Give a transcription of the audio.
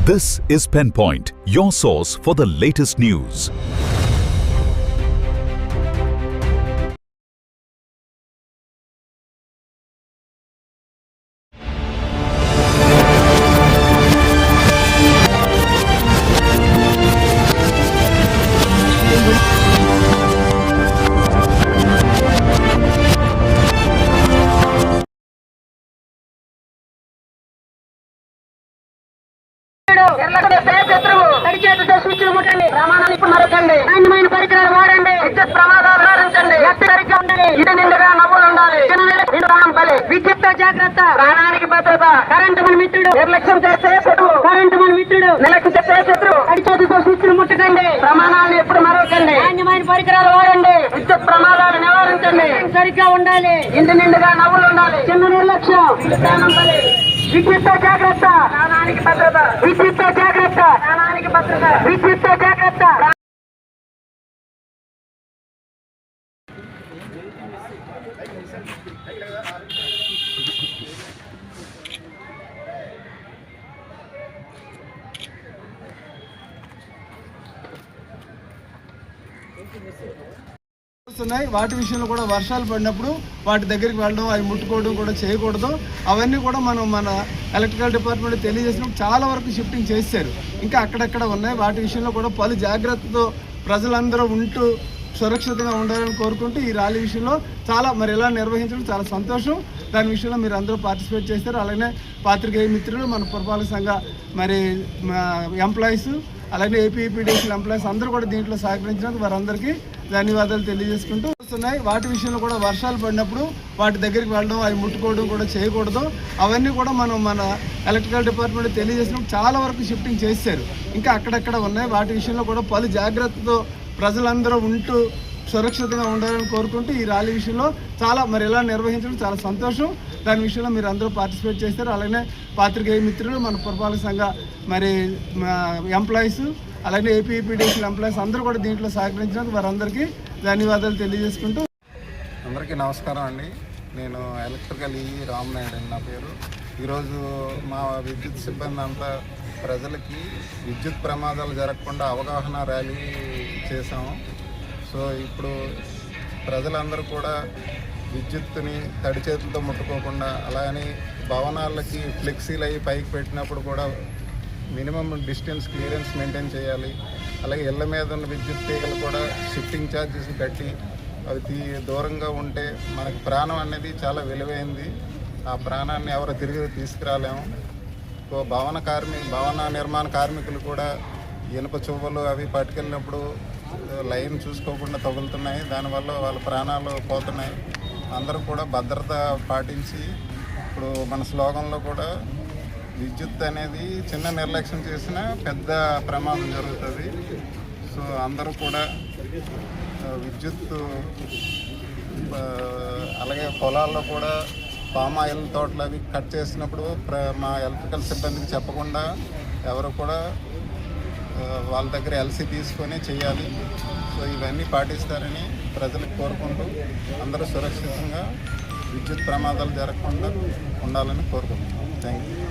This is Penpoint, your source for the latest news. ప్రమాణాలు ఇప్పుడు మరొకండి. నాణ్యమైన పరికరాలు వాడండి. విద్యుత్ ప్రమాదాలు నివారించండి. హెచ్చరికగా ఉండాలి. ఇంటి నిండుగా నవ్వులు ఉండాలి. విద్యుత్ తో జాగ్రత్త. ప్రాణానికి భద్రత. కరెంటు మన మిత్రుడు. నిర్లక్ష్యం చేస్తే శత్రువు. కరెంటు మన మిత్రుడు. నిర్లక్ష్యం చేస్తే శత్రువు. అడిచేతితో స్విచ్లు ముట్టకండి. ప్రమాణాలను ఎప్పుడు మరొకండి. నాణ్యమైన పరికరాలు వాడండి. విద్యుత్ ప్రమాదాలు నివారించండి. సరిగ్గా ఉండాలి. ఇంటి నిండుగా నవ్వులు ఉండాలి. చిన్న నిర్లక్ష్యం. విద్యుత్ తో జాగ్రత్త. ప్రాణానికి భద్రత. విద్యుత్ తో జాగ్రత్త. ప్రాణానికి భద్రత. విద్యుత్ తో జాగ్రత్త. వాటి విషయంలో కూడా వర్షాలు పడినప్పుడు వాటి దగ్గరికి వెళ్ళడం, అవి ముట్టుకోవడం కూడా చేయకూడదు. అవన్నీ కూడా మన ఎలక్ట్రికల్ డిపార్ట్మెంట్ తెలియజేసినప్పుడు చాలా వరకు షిఫ్టింగ్ చేశారు. ఇంకా అక్కడక్కడ ఉన్నాయి. వాటి విషయంలో కూడా పలు జాగ్రత్తతో ప్రజలందరూ ఉంటూ సురక్షితంగా ఉండాలని కోరుకుంటూ ఈ ర్యాలీ విషయంలో చాలా ఇలా నిర్వహించడం చాలా సంతోషం. దాని విషయంలో మీరు అందరూ పార్టిసిపేట్ చేశారు. అలాగే పాత్రికేయ మిత్రులు, మన పురపాలక సంఘ ఎంప్లాయీస్, అలాగే ఏపీఈపీడీసీ ఎంప్లాయీస్ అందరూ కూడా దీంట్లో సహకరించినందుకు వారందరికీ ధన్యవాదాలు తెలియజేసుకుంటూ వస్తున్నాయి. వాటి విషయంలో కూడా వర్షాలు పడినప్పుడు వాటి దగ్గరికి వెళ్ళడం, అవి ముట్టుకోవడం కూడా చేయకూడదు. అవన్నీ కూడా మన ఎలక్ట్రికల్ డిపార్ట్మెంట్ తెలియజేసినప్పుడు చాలా వరకు షిఫ్టింగ్ చేశారు. ఇంకా అక్కడక్కడ ఉన్నాయి. వాటి విషయంలో కూడా పలు జాగ్రత్తతో ప్రజలందరూ ఉంటూ సురక్షితంగా ఉండాలని కోరుకుంటూ ఈ ర్యాలీ విషయంలో చాలా ఇలా నిర్వహించడం చాలా సంతోషం. దాని విషయంలో మీరు అందరూ పార్టిసిపేట్ చేశారు. అలాగే పాత్రికేయ మిత్రులు, మన పురపాలక సంఘ ఎంప్లాయీస్, అలాగే ఏపీఈపీడీసీ ఎంప్లాయీస్ అందరూ కూడా దీంట్లో సహకరించినందుకు వారందరికీ ధన్యవాదాలు తెలియజేసుకుంటూ అందరికీ నమస్కారం అండి. నేను ఎలక్ట్రికల్ రామనాయుడు నా పేరు. ఈరోజు మా విద్యుత్ సిబ్బంది అంతా ప్రజలకి విద్యుత్ ప్రమాదాలు జరగకుండా అవగాహన ర్యాలీ చేసాము. సో ఇప్పుడు ప్రజలందరూ కూడా విద్యుత్తుని తడి చేతులతో ముట్టుకోకుండా, అలాగని భవనాలకి ఫ్లెక్సీలు అయ్యి పైకి పెట్టినప్పుడు కూడా మినిమం డిస్టెన్స్ క్లియరెన్స్ మెయింటైన్ చేయాలి. అలాగే ఇళ్ల మీద ఉన్న విద్యుత్ తీగలు కూడా షిఫ్టింగ్ ఛార్జెస్ కట్టి అవి దూరంగా ఉంటే మనకి ప్రాణం అనేది చాలా విలువైంది. ఆ ప్రాణాన్ని ఎవరు తిరిగి తీసుకురాలేము. సో భవన నిర్మాణ కార్మికులు కూడా ఇనుప చువ్వలు అవి పట్టుకెళ్ళినప్పుడు లైన్ చూసుకోకుండా తగులుతున్నాయి. దానివల్ల వాళ్ళ ప్రాణాలు పోతున్నాయి. అందరూ కూడా భద్రత పాటించి, ఇప్పుడు మన స్లోగన్లో కూడా విద్యుత్ అనేది చిన్న నిర్లక్ష్యం చేసినా పెద్ద ప్రమాదం జరుగుతుంది. సో అందరూ కూడా విద్యుత్, అలాగే పొలాల్లో కూడా పామ్ ఆయిల్ తోటలు అవి కట్ చేసినప్పుడు మా ఎలక్ట్రికల్ సిబ్బందికి చెప్పకుండా ఎవరు కూడా వాళ్ళ దగ్గర ఎల్సీ తీసుకొని చేయాలి. సో ఇవన్నీ పాటిస్తారని ప్రజలకు కోరుకుంటూ అందరూ సురక్షితంగా విద్యుత్ ప్రమాదాలు జరగకుండా ఉండాలని కోరుకుంటున్నాం. Thank you.